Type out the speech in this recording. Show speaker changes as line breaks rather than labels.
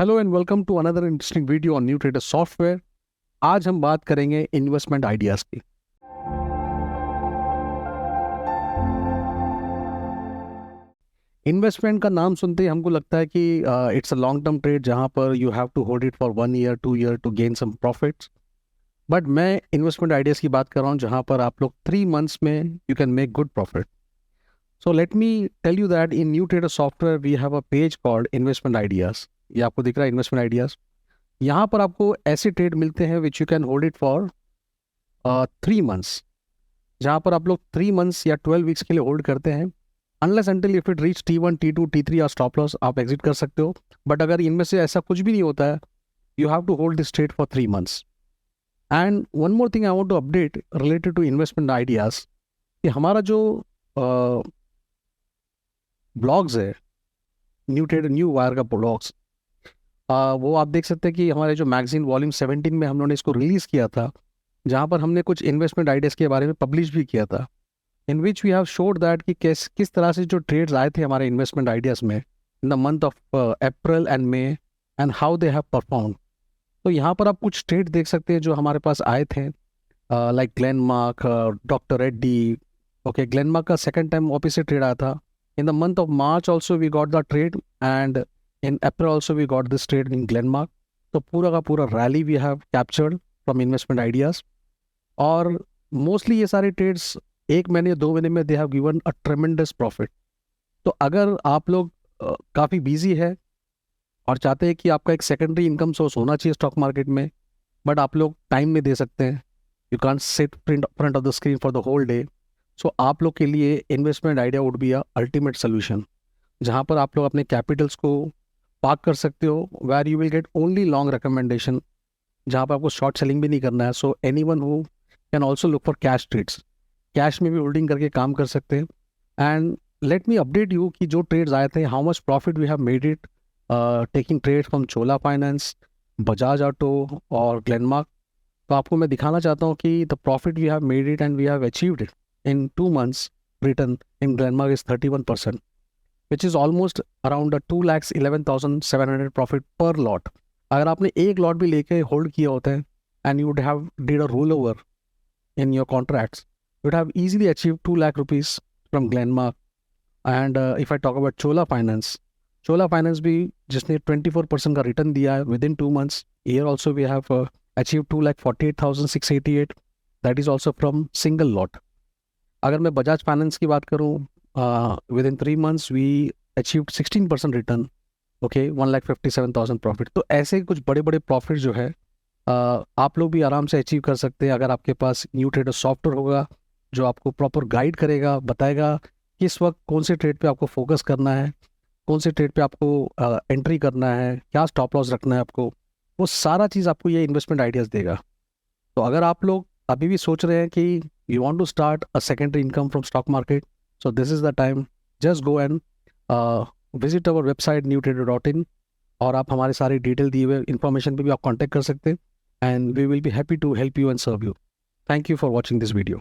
Hello and welcome to another interesting video on new trader software. आज हम बात करेंगे इन्वेस्टमेंट आइडियाज़ की। इन्वेस्टमेंट का नाम सुनते ही हमको लगता है कि it's a long term trade जहां पर you have to hold it for 1 year 2 year to gain some profits. But मैं इन्वेस्टमेंट आइडियाज़ की बात कर रहा हूं जहां पर आप लोग 3 मंथ्स में you can make good profit. So let me tell you that in new trader software we have a page called investment ideas. ये आपको दिख रहा है इन्वेस्टमेंट आइडियाज़। यहाँ पर आपको ऐसे ट्रेड मिलते हैं which you can hold it for 3 months, जहाँ पर आप लोग 3 मंथ्स या 12 वीक्स के लिए होल्ड करते हैं। Unless until if it reach T1 T2 T3 या स्टॉप लॉस आप एग्जिट कर सकते हो। बट अगर इनमें से ऐसा कुछ भी नहीं होता है, you have to hold this trade for 3 months. And one more thing I want to update related to investment ideas कि हमारा जो ब्लॉग्स है, न्यू ट्रेड न्यू वायर का ब्लॉग्स, वो आप देख सकते हैं कि हमारे जो मैगजीन वॉल्यूम 17 में हम लोगों ने इसको रिलीज़ किया था, जहाँ पर हमने कुछ इन्वेस्टमेंट आइडियाज़ के बारे में पब्लिश भी किया था, in which we have showed that कि किस तरह से जो ट्रेड्स आए थे हमारे इन्वेस्टमेंट आइडियाज़ में इन the month of April and may and how they have perform. तो यहाँ पर आप कुछ ट्रेड देख सकते हैं जो हमारे पास आए थे, like Glenmark, doctor Reddy. Okay, Glenmark का सेकंड टाइम वापस से ट्रेड आया था। In the month of March also we got the trade and in April also we got this trade in Glenmark. तो पूरा का पूरा rally we have captured from investment ideas. और मोस्टली ये सारे ट्रेड्स 1 महीने 2 महीने में they have given a tremendous profit. तो अगर आप लोग काफ़ी बिजी है और चाहते हैं कि आपका एक सेकेंडरी इनकम सोर्स होना चाहिए स्टॉक मार्केट में, बट आप लोग टाइम नहीं दे सकते हैं, you can't sit front of the screen for the whole day, so आप लोग के लिए investment idea would be a ultimate solution, जहाँ पर आप लोग अपने कैपिटल्स को पार्क कर सकते हो, where you will get only long recommendation, जहाँ पर आपको शॉर्ट सेलिंग भी नहीं करना है। So anyone who can also look for cash trades, cash में भी होल्डिंग करके काम कर सकते हैं। And let me update you कि जो ट्रेड्स आए थे, how much profit we have made it taking trade from Chola finance, Bajaj auto और ग्लेनमार्क। तो आपको मैं दिखाना चाहता हूँ कि the profit we have made it and we have achieved it in 2 months. Return in Glenmark is 31%, which is almost around 2,11,700 profit per lot. अगर आपने एक लॉट भी लेके होल्ड किया होता है and you would have did a roll over in your contracts, you would have easily achieved 2 lakh rupees from Glenmark. And if I talk about Chola Finance भी जिसने 24% का रिटर्न दिया है with in 2 months, here also we have achieved 2,48,688, that is also from single lot. अगर मैं Bajaj finance की बात करूँ, within 3 months we achieved 16% return, okay, 1,57,000 profit. तो ऐसे कुछ बड़े बड़े प्रॉफिट जो है आप लोग भी आराम से अचीव कर सकते हैं अगर आपके पास न्यू ट्रेडर सॉफ्टवेयर होगा जो आपको प्रॉपर गाइड करेगा, बताएगा किस वक्त कौन से ट्रेड पे आपको फोकस करना है, कौन से ट्रेड पे आपको एंट्री करना है, क्या स्टॉप लॉस रखना है आपको। वो सारा चीज़ आपको ये इन्वेस्टमेंट आइडियाज़ देगा। तो अगर आप लोग अभी भी सोच रहे हैं कि you want to start a secondary income from stock market, so this is the time, just go and visit our website newtrader.in, और आप हमारे सारे डिटेल दिए हुए इन्फॉर्मेशन पे भी आप कॉन्टैक्ट कर सकते हैं, and we will be happy to help you and serve you. Thank you for watching this video.